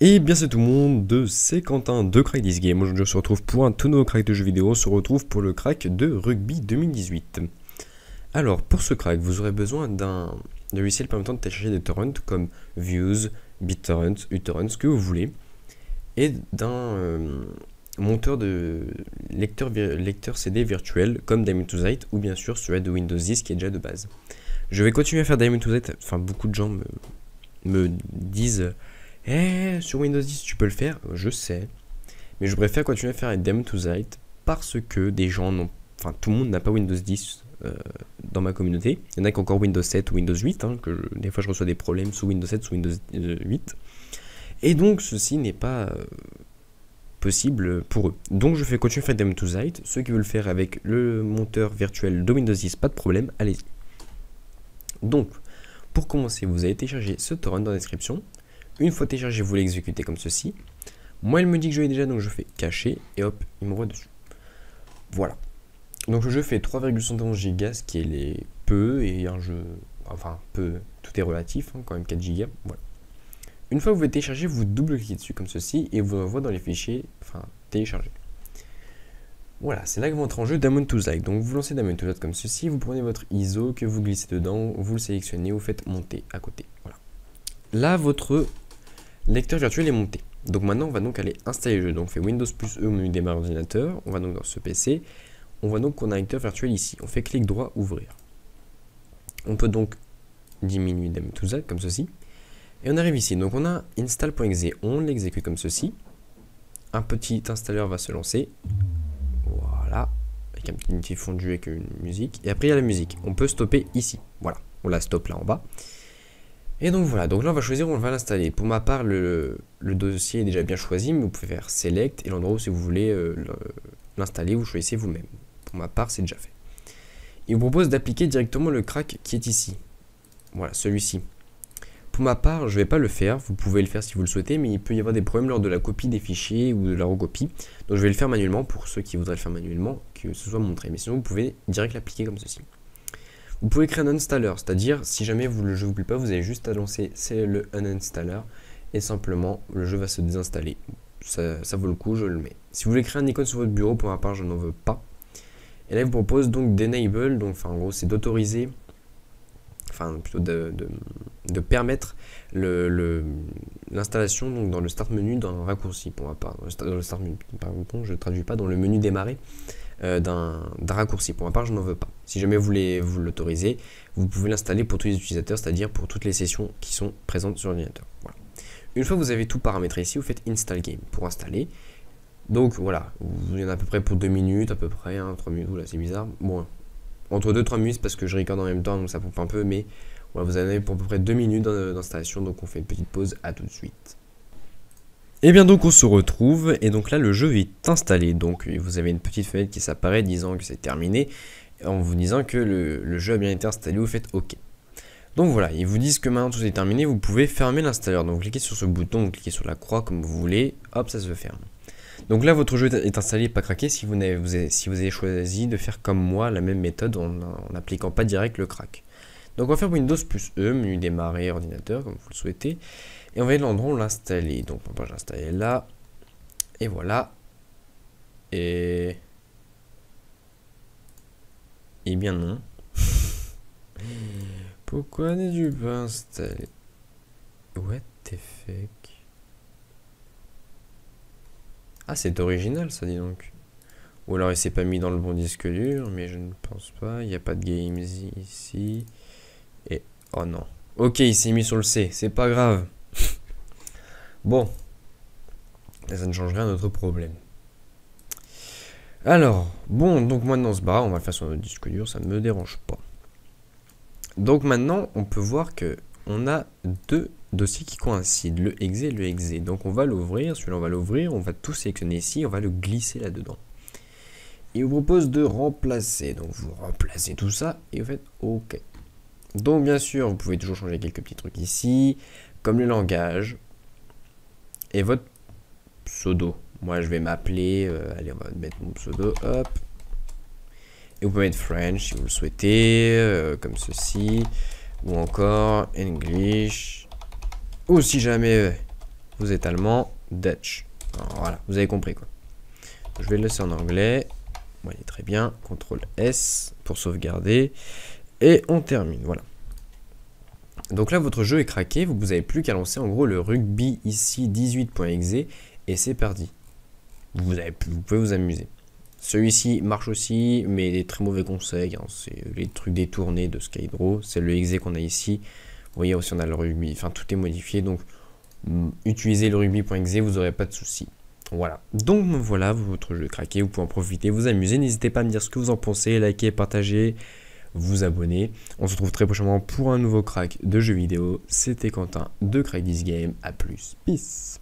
Et bien c'est tout le monde, c'est Quentin de Crack This Game. Aujourd'hui on se retrouve pour un tout nouveau crack de jeux vidéo, on se retrouve pour le crack de Rugby 2018. Alors pour ce crack, vous aurez besoin d'un logiciel permettant de télécharger des torrents comme Views, BitTorrent, uTorrent, ce que vous voulez, et d'un monteur de lecteur CD virtuel comme Diamond2Sight ou bien sûr celui de Windows 10 qui est déjà de base. Je vais continuer à faire Diamond2Sight, enfin beaucoup de gens me disent sur Windows 10 tu peux le faire, je sais. Mais je préfère continuer à faire avec Diamond2Sight parce que des gens n'ont. Enfin, tout le monde n'a pas Windows 10 dans ma communauté. Il y en a qui ont encore Windows 7 ou Windows 8. Des fois je reçois des problèmes sous Windows 7, sous Windows 8. Et donc ceci n'est pas possible pour eux. Donc je fais continuer à faire Diamond2Sight. Ceux qui veulent le faire avec le monteur virtuel de Windows 10, pas de problème, allez-y. Donc, pour commencer, vous allez télécharger ce torrent dans la description. Une fois téléchargé, vous l'exécutez comme ceci. Moi, il me dit que je l'ai déjà, donc je fais cacher et hop, il m'envoie dessus. Voilà. Donc le jeu fait 3,71 Go, ce qui est peu, et un jeu, enfin peu, tout est relatif, quand même 4 Go. Voilà. Une fois que vous avez téléchargé, vous double-cliquez dessus comme ceci et vous l'envoie dans les fichiers, téléchargés. Voilà, c'est là que va entrer en jeu Diamond2Sight. Donc vous lancez Diamond2Sight comme ceci, vous prenez votre ISO que vous glissez dedans, vous le sélectionnez, vous faites monter à côté. Voilà. Là, votre lecteur virtuel est monté. Donc maintenant, on va donc aller installer le jeu. Donc on fait Windows plus E au menu démarrer ordinateur. On va donc dans ce PC. On voit donc qu'on a un lecteur virtuel ici. On fait clic droit, ouvrir. On peut donc diminuer Diamond2Sight comme ceci. Et on arrive ici. Donc on a install.exe. On l'exécute comme ceci. Un petit installeur va se lancer. Voilà. Avec un petit fondu avec une musique. Et après, il y a la musique. On peut stopper ici. Voilà. On la stoppe là en bas. Et donc voilà, donc là on va choisir où on va l'installer. Pour ma part, le dossier est déjà bien choisi, mais vous pouvez faire Select et l'endroit où si vous voulez l'installer, vous choisissez vous-même. Pour ma part, c'est déjà fait. Il vous propose d'appliquer directement le crack qui est ici. Voilà, celui-ci. Pour ma part, je ne vais pas le faire, vous pouvez le faire si vous le souhaitez, mais il peut y avoir des problèmes lors de la copie des fichiers ou de la recopie. Donc je vais le faire manuellement pour ceux qui voudraient le faire manuellement, que ce soit montré. Mais sinon, vous pouvez direct l'appliquer comme ceci. Vous pouvez créer un uninstaller, c'est-à-dire si jamais le jeu ne vous plaît pas, vous avez juste à lancer le uninstaller et simplement le jeu va se désinstaller. Ça vaut le coup, je le mets. Si vous voulez créer un icône sur votre bureau, pour ma part je n'en veux pas. Et là il vous propose donc d'enable, donc en gros c'est d'autoriser, plutôt de permettre l'installation donc dans le start menu d'un raccourci pour ma part. Dans le start menu, pardon, je ne traduis pas, dans le menu démarrer. D'un raccourci. Pour ma part, je n'en veux pas. Si jamais vous l'autorisez, vous pouvez l'installer pour tous les utilisateurs, c'est-à-dire pour toutes les sessions qui sont présentes sur l'ordinateur. Voilà. Une fois que vous avez tout paramétré ici, vous faites Install Game pour installer. Donc voilà, il y en a à peu près pour 2 minutes, à peu près, 3 minutes, là c'est bizarre. Bon, entre 2-3 minutes parce que je regarde en même temps, donc ça pompe un peu, mais voilà, vous en avez pour à peu près 2 minutes d'installation, donc on fait une petite pause, à tout de suite. Et bien donc on se retrouve et donc là le jeu est installé, donc vous avez une petite fenêtre qui s'apparaît disant que c'est terminé en vous disant que le jeu a bien été installé, vous faites OK. Donc voilà, ils vous disent que maintenant tout est terminé, vous pouvez fermer l'installeur, donc cliquez sur ce bouton, vous cliquez sur la croix comme vous voulez, hop ça se ferme. Donc là votre jeu est installé, pas craqué si vous avez choisi de faire comme moi la même méthode en n'appliquant pas direct le crack. Donc on va faire Windows plus E, menu démarrer ordinateur comme vous le souhaitez. Et on va aller dans l'endroit où l'installer. Donc on va l'installer là. Et voilà. Et bien non. Pourquoi n'es-tu pas installé? What the fuck? Ah c'est original ça dis donc. Ou alors il s'est pas mis dans le bon disque dur. Mais je ne pense pas. Il n'y a pas de games ici. Et oh non. Ok il s'est mis sur le C. C'est pas grave. Bon, ça ne change rien à notre problème. Alors, bon, donc maintenant on se barre, on va le faire sur notre disque dur, ça ne me dérange pas. Donc maintenant, on peut voir que on a deux dossiers qui coïncident, le exe et le exe. Donc on va l'ouvrir, celui-là on va l'ouvrir, on va tout sélectionner ici, on va le glisser là-dedans. Il vous propose de remplacer, donc vous remplacez tout ça et vous faites OK. Donc bien sûr, vous pouvez toujours changer quelques petits trucs ici, comme le langage. Et votre pseudo. Moi, je vais m'appeler. Allez, on va mettre mon pseudo. Hop. Et vous pouvez mettre French si vous le souhaitez. Comme ceci. Ou encore English. Ou si jamais vous êtes allemand, Dutch. Alors, voilà, vous avez compris quoi. Je vais le laisser en anglais. Bon, il est très bien. CTRL S pour sauvegarder. Et on termine, voilà. Donc là, votre jeu est craqué. Vous n'avez plus qu'à lancer en gros le rugby ici 18.exe et c'est parti. Vous pouvez vous amuser. Celui-ci marche aussi, mais des très mauvais conseils. Hein, c'est les trucs détournés de Skydraw. C'est le exe qu'on a ici. Vous voyez aussi, on a le rugby. Enfin, tout est modifié. Donc, utilisez le rugby.exe, vous n'aurez pas de soucis. Voilà. Donc, voilà, votre jeu est craqué. Vous pouvez en profiter, vous amuser. N'hésitez pas à me dire ce que vous en pensez. Likez, partagez, vous abonner. On se retrouve très prochainement pour un nouveau crack de jeux vidéo. C'était Quentin de Crack This Game. A plus. Peace.